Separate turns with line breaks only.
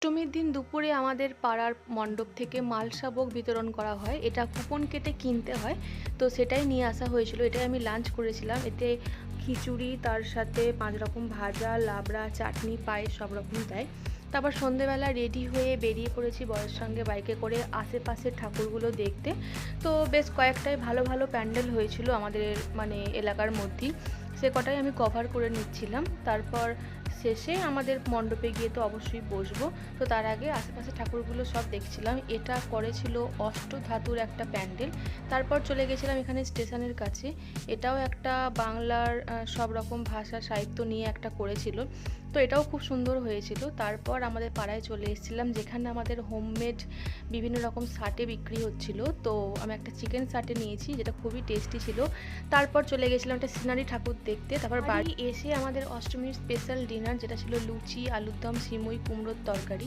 অষ্টমীর দিন দুপুরে আমাদের পাড়ার মণ্ডপ থেকে মালসাভোগ বিতরণ করা হয়। এটা কুপন কেটে কিনতে হয়। তো সেটাই নিয়ে আসা হয়েছিল। এটাই আমি লাঞ্চ করেছিলাম। এতে খিচুড়ি, তার সাথে ৫ রকম ভাজা, লাবড়া, চাটনি, পায়েস সব রকম দেয়। তারপর সন্ধেবেলা রেডি হয়ে বেরিয়ে পড়েছি বরের সঙ্গে বাইকে করে আশেপাশের ঠাকুরগুলো দেখতে। তো বেশ কয়েকটাই ভালো ভালো প্যান্ডেল হয়েছিল আমাদের এলাকার মধ্যেই। সে কটাই আমি কভার করে নিচ্ছিলাম। তারপর শেষে আমাদের মণ্ডপে গিয়ে তো অবশ্যই বসবো। তো তার আগে আশেপাশে ঠাকুরগুলো সব দেখছিলাম। এটা করেছিল অষ্টধাতুর একটা প্যান্ডেল। তারপর চলে গেছিলাম এখানে স্টেশনের কাছে। এটাও একটা বাংলার সব রকম ভাষা সাহিত্য নিয়ে একটা করেছিল। তো এটাও খুব সুন্দর হয়েছিল। তারপর আমাদের পাড়ায় চলে এসেছিলাম, যেখানে আমাদের হোমমেড বিভিন্ন রকম সাটে বিক্রি হচ্ছিল। তো আমি একটা চিকেন সাটে নিয়েছি, যেটা খুবই টেস্টি ছিল। তারপর চলে গেছিলাম একটা সিনারি ঠাকুর দেখতে। তারপর বাড়ি এসে আমাদের অষ্টমীর স্পেশাল ডিনার, যেটা ছিল লুচি, আলুর দম, সিমুই, কুমড়োর তরকারি।